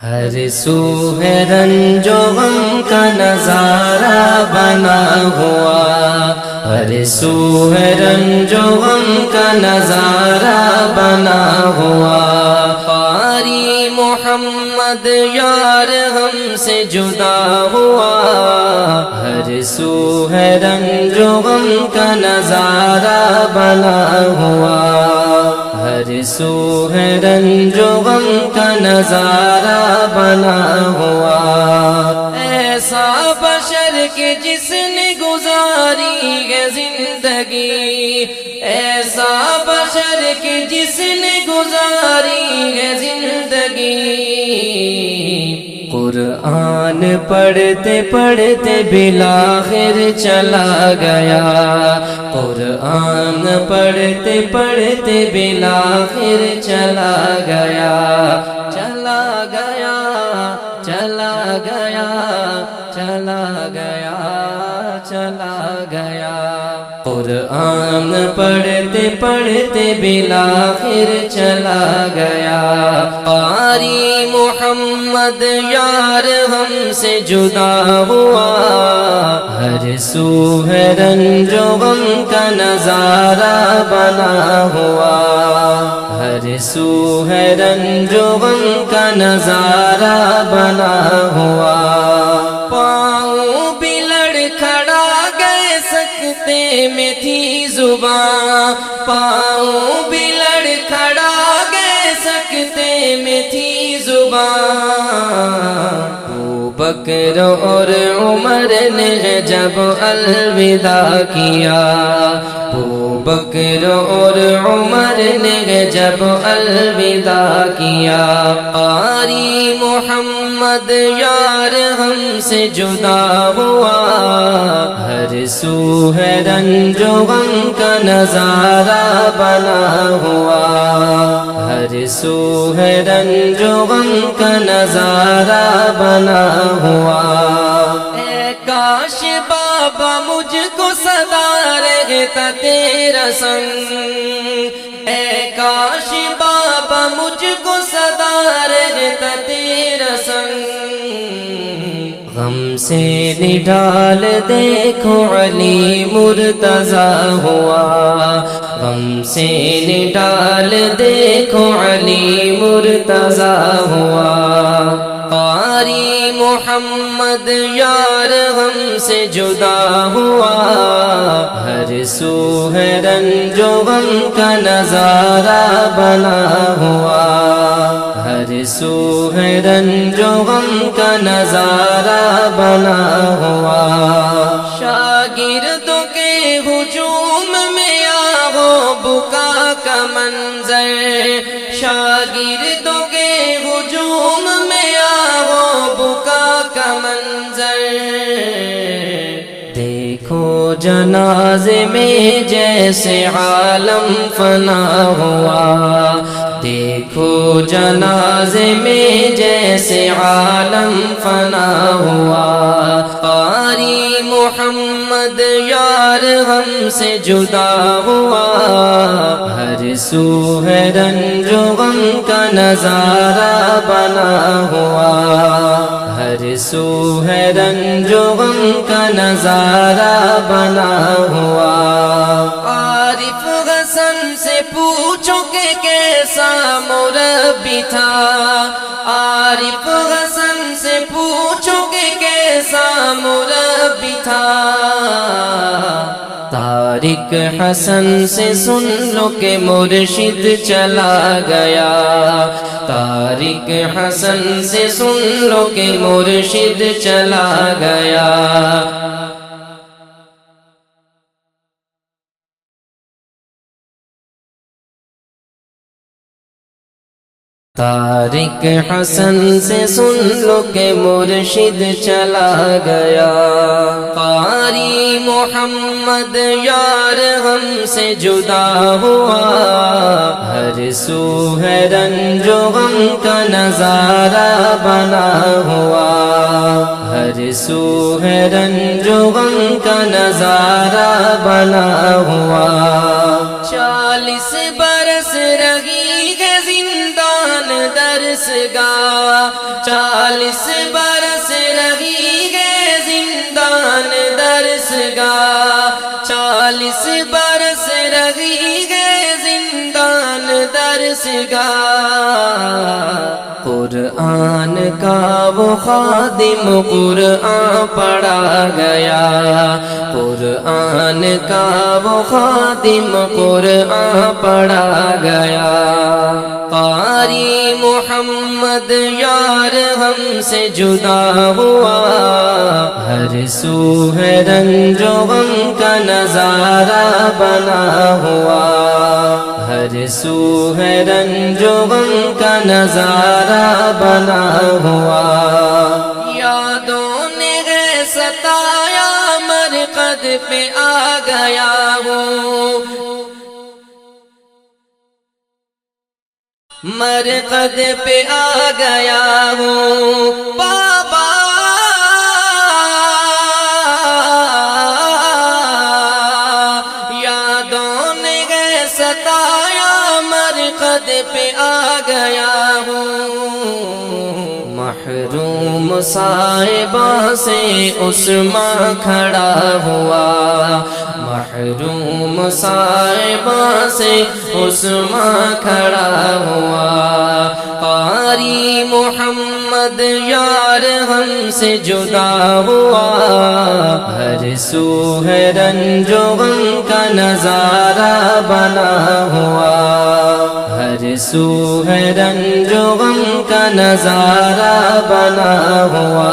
ہر سو ہے رنج و غم کا نظارہ بنا ہوا، ہر سو ہے رنج و غم کا نظارہ بنا ہوا۔ قاری محمد یار ہم سے جدا ہوا، ہر سو ہے رنج و غم کا نظارہ بنا ہوا، ہر سو ہے رنج و غم کا نظارہ بنا ہوا۔ ایسا بشر کہ جس نے گزاری ہے زندگی، ایسا بشر کہ جس نے گزاری ہے زندگی، قرآن پڑھتے پڑھتے بالآخر چلا گیا، قرآن پڑھتے پڑھتے بالآخر چلا گیا، چلا گیا، چلا گیا، چلا گیا، چلا گیا۔ قرآن پڑھتے پڑھتے بالآخر چلا گیا۔ قاری محمد یار ہم سے جدا ہوا، ہر سو ہے رنج و غم کا نظارہ بنا ہوا، ہر سو ہے رنج و غم کا نظارہ بنا ہوا۔ پاؤں بھی لڑکھڑا گئے سکتے میں تھی زباں، پاؤں بھی لڑکھڑا گئے سکتے میں تھی زباں۔ بکر اور عمر نے جب الوداع کیا، بکر اور عمر نے جب الوداع کیا، قاری محمد یار ہم سے جدا ہوا، ہر سو ہے رنج و غم کا نظارہ بنا ہوا، ہر سو ہے رنج و غم کا نظارہ بنا ہوا۔ اے کاش بابا مجھ کو سدا رہتا تیرا سنگ، اے کاش بابا مجھ کو سدا رہتا تیرا سنگ۔ غم سے نڈال دیکھو علی مرتضیٰ ہوا، غم سے نڈال دیکھو علی مرتضیٰ ہوا۔ قاری محمد یار ہم سے جدا ہوا، ہر سو ہے رنج و غم کا نظارہ بنا ہوا، ہر سو ہے رنج و غم کا نظارہ بنا ہوا۔ شاگردوں کے ہجوم میں آہو بکا کا منظر، شاگردوں کے ہجوم میں آہو بکا کا منظر۔ دیکھو جنازے میں جیسے عالم فنا ہوا، دیکھو جنازے میں جیسے عالم فنا ہوا۔ قاری محمد یار ہم سے جدا ہوا، ہر سو ہے رنج و غم کا نظارہ بنا ہوا، ہر سو ہے رنج و غم کا نظارہ بنا ہوا۔ عارف حسن سے پوچھو کہ کیسا مربی تھا، عارف حسن سے پوچھو کہ کیسا مربی تھا۔ طارق حسن سے سن لو کہ مرشد چلا گیا، طارق حسن سے سن لو کہ مرشد چلا گیا۔ طارق حسن سے سن لو کہ مرشد چلا گیا۔ قاری محمد یار ہم سے جدا ہوا، ہر سو ہے رنج و غم کا نظارہ بنا ہوا، ہر سو ہے رنج و غم کا نظارہ بنا ہوا۔ 40 برس رہی ہے زندان درسگاہ، 40 برس رہی گے زندان درسگاہ، 40 برس رہی گے زندان درسگاہ، قرآن کا وہ خادم قرآن پڑھا گیا، قرآن کا وہ خادم قرآن پڑھا گیا۔ قاری محمد یار ہم سے جدا ہوا، ہر سو ہے رنج و غم کا نظارہ بنا ہوا، ہر سو ہے رنج و غم کا نظارہ بنا ہوا۔ یادوں نے ہے ستایا مرقد پہ آ گیا ہوں، مرقد پہ آ گیا ہوں بابا، یادوں نے ہے ستایا مرقد پہ آ گیا ہوں، محروم صاحبہ سے عثمان کھڑا ہوا، محروم صاحبہ سے عثمان کھڑا ہوا۔ قاری محمد یار ہم سے جدا ہوا، ہر سو ہے رنج و غم کا نظارہ بنا ہوا، ہر سو ہے رنج و غم کا نظارہ بنا ہوا۔